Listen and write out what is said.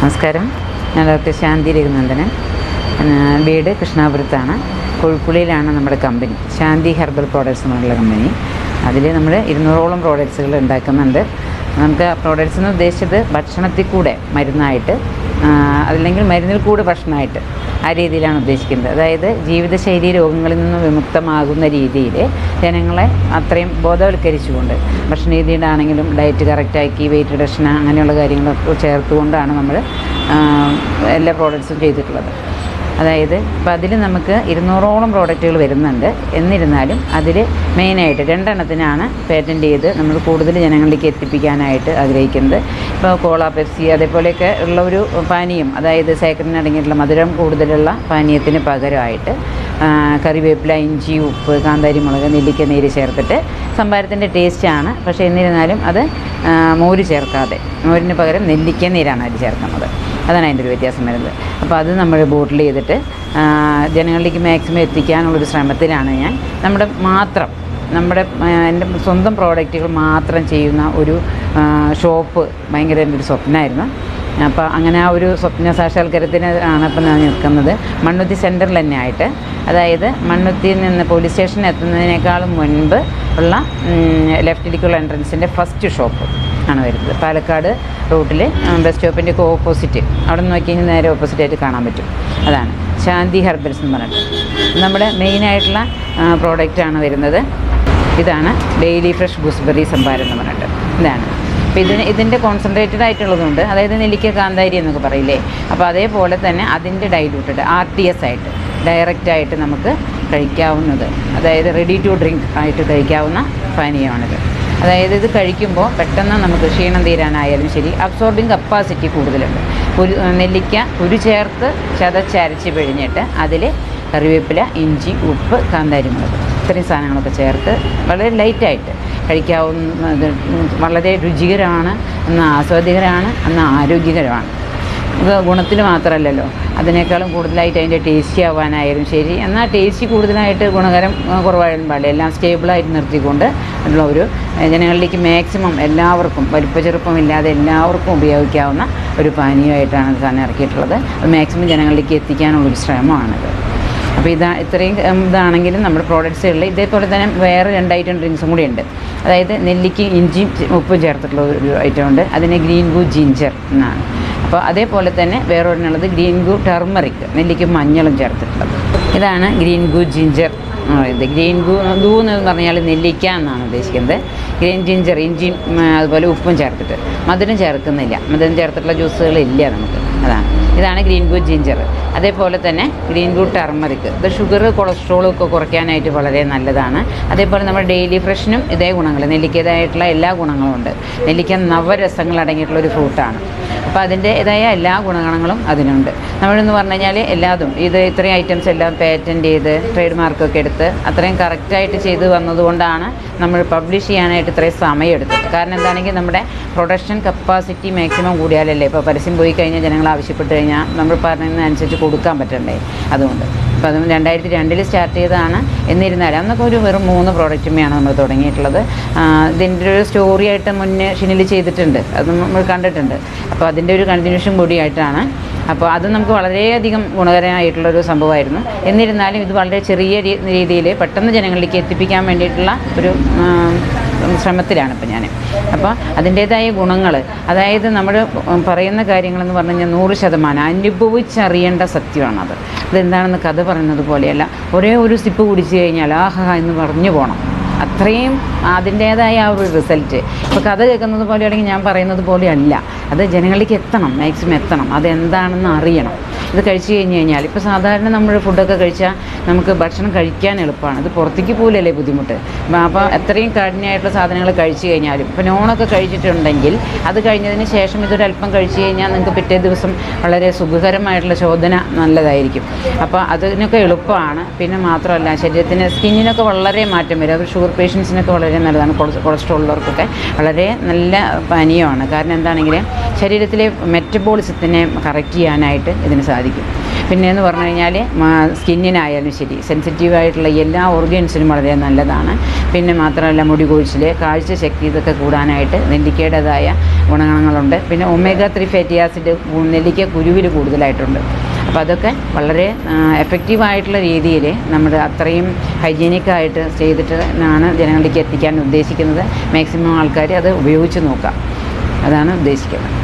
നമസ്കാരം. ഞാൻ ഡോക്ടർ ശാന്തി രഘുനന്ദനൻ. വീട് കൃഷ്ണാപുരത്താണ്. കൊഴുപ്പുള്ളിയിലാണ് നമ്മുടെ കമ്പനി, ശാന്തി ഹെർബൽ പ്രോഡക്ട്സ് എന്നുള്ള കമ്പനി. അതിൽ നമ്മൾ 200ഓളം പ്രോഡക്ട്സുകൾ ഉണ്ടാക്കുന്നുണ്ട്. നമുക്ക് പ്രോഡക്ട്സ് എന്ന് ഉദ്ദേശിച്ചത് ഭക്ഷണത്തിൽ കൂടെ മരുന്നായിട്ട്, അല്ലെങ്കിൽ മരുന്നിൽ കൂടെ ഭക്ഷണമായിട്ട്, ആ രീതിയിലാണ് ഉദ്ദേശിക്കുന്നത്. അതായത് ജീവിതശൈലി രോഗങ്ങളിൽ നിന്ന് വിമുക്തമാകുന്ന രീതിയിൽ ജനങ്ങളെ അത്രയും ബോധവൽക്കരിച്ചുകൊണ്ട്, ഭക്ഷണ രീതിയുടെ ആണെങ്കിലും ഡയറ്റ് കറക്റ്റാക്കി വെയിറ്റ് റിഡക്ഷൻ അങ്ങനെയുള്ള കാര്യങ്ങളൊക്കെ ചേർത്തുകൊണ്ടാണ് നമ്മൾ എല്ലാ പ്രോഡക്ട്സും ചെയ്തിട്ടുള്ളത്. അതായത് ഇപ്പോൾ അതിൽ നമുക്ക് 200ഓളം പ്രോഡക്റ്റുകൾ വരുന്നുണ്ട്. എന്നിരുന്നാലും അതിൽ മെയിനായിട്ട് 2 എണ്ണത്തിനാണ് പേറ്റൻറ്റ് ചെയ്ത് നമ്മൾ കൂടുതൽ ജനങ്ങളിലേക്ക് എത്തിപ്പിക്കാനായിട്ട് ആഗ്രഹിക്കുന്നത്. ഇപ്പോൾ കോള, പെപ്സി അതേപോലെയൊക്കെ ഉള്ള ഒരു പാനീയം, അതായത് സാക്കറിൻ അടങ്ങിയിട്ടുള്ള മധുരം കൂടുതലുള്ള പാനീയത്തിന് പകരമായിട്ട് കറിവേപ്പില, ഇഞ്ചി, ഉപ്പ്, കാന്താരി മുളക്, നെല്ലിക്ക നീര് ചേർത്തിട്ട് സംഭാരത്തിൻ്റെ ടേസ്റ്റാണ്. പക്ഷേ എന്നിരുന്നാലും അത് മോര് ചേർക്കാതെ, മോരിന് പകരം നെല്ലിക്ക നീരാണ് അതിൽ ചേർക്കുന്നത്. അതാണ് അതിൻ്റെ ഒരു വ്യത്യാസം വരുന്നത്. അപ്പോൾ അത് നമ്മൾ ബോട്ടിൽ ചെയ്തിട്ട് ജനങ്ങളിലേക്ക് മാക്സിമം എത്തിക്കാനുള്ളൊരു ശ്രമത്തിലാണ് ഞാൻ. നമ്മുടെ എൻ്റെ സ്വന്തം പ്രോഡക്റ്റുകൾ മാത്രം ചെയ്യുന്ന ഒരു ഷോപ്പ് ഭയങ്കര എൻ്റെ ഒരു സ്വപ്നമായിരുന്നു. അപ്പോൾ അങ്ങനെ ആ ഒരു സ്വപ്ന സാക്ഷാത്കാരത്തിന് ആണ് ഇപ്പം ഞാൻ നിൽക്കുന്നത്. മണ്ണുത്തി സെൻറ്ററിൽ തന്നെ ആയിട്ട്, അതായത് മണ്ണുത്തിയിൽ നിന്ന് പോലീസ് സ്റ്റേഷനിൽ എത്തുന്നതിനേക്കാളും മുൻപ് ഉള്ള ലെഫ്റ്റിലേക്കുള്ള എൻട്രൻസിൻ്റെ ഫസ്റ്റ് ഷോപ്പ് ആണ് വരുന്നത്. പാലക്കാട് റൂട്ടിൽ ബസ് സ്റ്റോപ്പിൻ്റെ ഒക്കെ ഓപ്പോസിറ്റ്, അവിടെ നിന്ന് നോക്കി കഴിഞ്ഞാൽ നേരെ ഓപ്പോസിറ്റായിട്ട് കാണാൻ പറ്റും. അതാണ് ശാന്തി ഹെർബൽസ് എന്ന് പറഞ്ഞിട്ട് നമ്മുടെ മെയിനായിട്ടുള്ള പ്രോഡക്റ്റാണ് വരുന്നത്. ഇതാണ് ഡെയിലി ഫ്രഷ് ഗൂസ്ബെറി സംഭാരം എന്ന് പറഞ്ഞിട്ട്. ഇതാണ് അപ്പോൾ ഇതിൻ്റെ കോൺസെൻട്രേറ്റഡ് ആയിട്ടുള്ളതുണ്ട്. അതായത് നെല്ലിക്ക, കാന്താരി എന്നൊക്കെ പറയില്ലേ, അപ്പോൾ അതേപോലെ തന്നെ അതിൻ്റെ ഡൈലൂട്ടഡ് RTS ആയിട്ട് ഡയറക്റ്റായിട്ട് നമുക്ക് കഴിക്കാവുന്നത്, അതായത് റെഡി ടു ഡ്രിങ്ക് ആയിട്ട് കഴിക്കാവുന്ന പാനീയമാണിത്. അതായത് ഇത് കഴിക്കുമ്പോൾ പെട്ടെന്ന് നമുക്ക് ക്ഷീണം തീരാനായാലും ശരി, അബ്സോർബിങ് കപ്പാസിറ്റി കൂടുതലുണ്ട്. നെല്ലിക്ക കുരു ചേർത്ത് ചതച്ചരച്ച് പിഴിഞ്ഞിട്ട് അതിൽ കറിവേപ്പില, ഇഞ്ചി, ഉപ്പ്, കാന്താരി മുളക് ഇത്രയും സാധനങ്ങളൊക്കെ ചേർത്ത് വളരെ ലൈറ്റായിട്ട് കഴിക്കാവുന്നത്. വളരെ രുചികരമാണ്, എന്നാൽ ആസ്വാദികരമാണ്, എന്നാൽ ആരോഗ്യകരമാണ്. ഇത് ഗുണത്തിൽ മാത്രമല്ലല്ലോ, അതിനേക്കാളും കൂടുതലായിട്ട് അതിൻ്റെ ടേസ്റ്റി ആവാനായാലും ശരി, എന്നാൽ ടേസ്റ്റി കൂടുതലായിട്ട് ഗുണകരം കുറവായാലും പാടില്ല. എല്ലാം സ്റ്റേബിളായിട്ട് നിർത്തിക്കൊണ്ട് ഉള്ള ഒരു ജനങ്ങളിലേക്ക് മാക്സിമം എല്ലാവർക്കും വലിപ്പചെറുപ്പമില്ലാതെ എല്ലാവർക്കും ഉപയോഗിക്കാവുന്ന ഒരു പാനീയമായിട്ടാണ് സാധനം ഇറക്കിയിട്ടുള്ളത്. അത് മാക്സിമം ജനങ്ങളിലേക്ക് എത്തിക്കാനുള്ളൊരു ശ്രമമാണിത്. അപ്പോൾ ഇത്രയും ഇതാണെങ്കിലും നമ്മുടെ പ്രോഡക്ട്സുകളിൽ ഇതേപോലെ തന്നെ വേറെ 2 ഐറ്റം ഡ്രിങ്ക്സും കൂടി ഉണ്ട്. അതായത് നെല്ലിക്കയും ഇഞ്ചിയും ഉപ്പും ചേർത്തിട്ടുള്ള ഒരു ഐറ്റം ഉണ്ട്. അതിന് ഗ്രീൻ ഗൂ ജിഞ്ചർ എന്നാണ്. അപ്പോൾ അതേപോലെ തന്നെ വേറെ ഒരെണ്ണുള്ളത് ഗ്രീൻ ഗൂ ടർമറിക്, നെല്ലിക്കും മഞ്ഞളും ചേർത്തിട്ടുള്ളത്. ഇതാണ് ഗ്രീൻ ഗൂ ജിഞ്ചർ എന്ന് പറയുന്നത്. ഗ്രീൻ ഗൂ എന്ന് പറഞ്ഞാൽ നെല്ലിക്ക എന്നാണ് ഉദ്ദേശിക്കുന്നത്. ഗ്രീൻ ജിഞ്ചർ ഇഞ്ചിയും അതുപോലെ ഉപ്പും ചേർത്തിട്ട്, മധുരം ചേർക്കുന്നില്ല, മധുരം ചേർത്തിട്ടുള്ള ജ്യൂസുകളില്ല നമുക്ക്. ഇതാണ് ഗ്രീൻ ഗൂ ജിഞ്ചർ. അതേപോലെ തന്നെ ഗ്രീൻ ഗൂ ടർമറിക്, ഇത് ഷുഗർ, കൊളസ്ട്രോളും ഒക്കെ കുറയ്ക്കാനായിട്ട് വളരെ നല്ലതാണ്. അതേപോലെ നമ്മുടെ ഡെയിലി ഫ്രഷിനും ഇതേ ഗുണങ്ങൾ, നെല്ലിക്കേതായിട്ടുള്ള എല്ലാ ഗുണങ്ങളും ഉണ്ട്. നെല്ലിക്ക നവരസങ്ങൾ അടങ്ങിയിട്ടുള്ള ഒരു ഫ്രൂട്ടാണ്. അപ്പോൾ അതിൻ്റേതായ എല്ലാ ഗുണഗണങ്ങളും അതിനുണ്ട്. നമ്മളെന്ന് പറഞ്ഞു കഴിഞ്ഞാൽ എല്ലാതും ഇത്രയും ഐറ്റംസ് എല്ലാം പേറ്റൻറ്റ് ചെയ്ത് ട്രേഡ് മാർക്കൊക്കെ എടുത്ത് അത്രയും കറക്റ്റായിട്ട് ചെയ്ത് വന്നതുകൊണ്ടാണ് നമ്മൾ പബ്ലിഷ് ചെയ്യാനായിട്ട് ഇത്രയും സമയം എടുത്തത്. കാരണം എന്താണെങ്കിൽ നമ്മുടെ പ്രൊഡക്ഷൻ കപ്പാസിറ്റി മാക്സിമം കൂടിയാലല്ലേ ഇപ്പോൾ പരസ്യം പോയി കഴിഞ്ഞാൽ ജനങ്ങൾ ആവശ്യപ്പെട്ട് കഴിഞ്ഞാൽ നമ്മൾ പറയുന്നതിനനുസരിച്ച് കൊടുക്കാൻ പറ്റണ്ടേ. അതുകൊണ്ട് അപ്പോൾ അതും 2002 സ്റ്റാർട്ട് ചെയ്തതാണ്. എന്നിരുന്നാലും അന്നൊക്കെ ഒരു വെറും 3 പ്രോഡക്റ്റുമെയാണ് നമ്മൾ തുടങ്ങിയിട്ടുള്ളത്. ഇതിൻ്റെ ഒരു സ്റ്റോറി ആയിട്ട് മുന്നേ ഷിനിൽ ചെയ്തിട്ടുണ്ട്, അത് നമ്മൾ കണ്ടിട്ടുണ്ട്. അപ്പോൾ അതിൻ്റെ ഒരു കണ്ടിന്യൂഷൻ കൂടിയായിട്ടാണ്. അപ്പോൾ അത് നമുക്ക് വളരെയധികം ഗുണകരമായിട്ടുള്ളൊരു സംഭവമായിരുന്നു. എന്നിരുന്നാലും ഇത് വളരെ ചെറിയ രീതിയിൽ പെട്ടെന്ന് ജനങ്ങളിലേക്ക് എത്തിപ്പിക്കാൻ വേണ്ടിയിട്ടുള്ള ഒരു ശ്രമത്തിലാണ് ഇപ്പോൾ ഞാൻ. അപ്പോൾ അതിൻ്റേതായ ഗുണങ്ങൾ, അതായത് നമ്മൾ പറയുന്ന കാര്യങ്ങളെന്ന് പറഞ്ഞു കഴിഞ്ഞാൽ 100% അനുഭവിച്ചറിയേണ്ട സത്യമാണത്. അതെന്താണെന്ന് കഥ പറയുന്നത് പോലെയല്ല. ഒരേ ഒരു സിപ്പ് കുടിച്ചു കഴിഞ്ഞാൽ ആഹാ എന്ന് പറഞ്ഞു പോകണം. അത്രയും അതിൻ്റേതായ ആ ഒരു റിസൾട്ട്. ഇപ്പോൾ കഥ കേൾക്കുന്നത് പോലെയാണെങ്കിൽ ഞാൻ പറയുന്നത് പോലെയല്ല, അത് ജനങ്ങളിലേക്ക് എത്തണം, മാക്സിമം എത്തണം, അതെന്താണെന്ന് അറിയണം. ഇത് കഴിച്ച് കഴിഞ്ഞാൽ ഇപ്പോൾ സാധാരണ നമ്മൾ ഫുഡൊക്കെ കഴിച്ചാൽ നമുക്ക് ഭക്ഷണം കഴിക്കാൻ എളുപ്പമാണ്, ഇത് പുറത്തേക്ക് പോലല്ലേ ബുദ്ധിമുട്ട്. അപ്പോൾ അത്രയും കഠിനമായിട്ടുള്ള സാധനങ്ങൾ കഴിച്ച് കഴിഞ്ഞാലും, ഇപ്പോൾ നോണൊക്കെ കഴിച്ചിട്ടുണ്ടെങ്കിൽ അത് കഴിഞ്ഞതിന് ശേഷം ഇതൊരല്പം കഴിച്ച് കഴിഞ്ഞാൽ നിങ്ങൾക്ക് പിറ്റേ ദിവസം വളരെ സുഖകരമായിട്ടുള്ള ശോധന നല്ലതായിരിക്കും. അപ്പോൾ അതിനൊക്കെ എളുപ്പമാണ്. പിന്നെ മാത്രമല്ല ശരീരത്തിന്, സ്കിന്നിനൊക്കെ വളരെ മാറ്റം വരും. അത് ഷുഗർ പേഷ്യൻസിനൊക്കെ വളരെ നല്ലതാണ്. കൊളസ്ട്രോൾ ഉള്ളവർക്കൊക്കെ വളരെ നല്ല പാനീയമാണ്. കാരണം എന്താണെങ്കിൽ ശരീരത്തിലെ മെറ്റബോളിസത്തിനെ കറക്റ്റ് ചെയ്യാനായിട്ട് ഇതിന് സാധിക്കും. പിന്നെയെന്ന് പറഞ്ഞു കഴിഞ്ഞാൽ സ്കിന്നിനായാലും ശരി, സെൻസിറ്റീവായിട്ടുള്ള എല്ലാ ഓർഗൻസിനും വളരെ നല്ലതാണ്. പിന്നെ മാത്രമല്ല മുടി കൊഴിച്ചിൽ, കാഴ്ചശക്തി ഇതൊക്കെ കൂടാനായിട്ട് നെല്ലിക്കയുടേതായ ഗുണങ്ങളുണ്ട്. പിന്നെ ഒമേഗ 3 ഫാറ്റി ആസിഡ് നെല്ലിക്ക കുരുവിൽ കൂടുതലായിട്ടുണ്ട്. അപ്പോൾ അതൊക്കെ വളരെ എഫക്റ്റീവായിട്ടുള്ള രീതിയിൽ നമ്മൾ അത്രയും ഹൈജീനിക്കായിട്ട് ചെയ്തിട്ട് ആണ് ജനങ്ങളിലേക്ക് എത്തിക്കാൻ ഉദ്ദേശിക്കുന്നത്. മാക്സിമം ആൾക്കാർ അത് ഉപയോഗിച്ച് നോക്കാം, അതാണ് ഉദ്ദേശിക്കുന്നത്.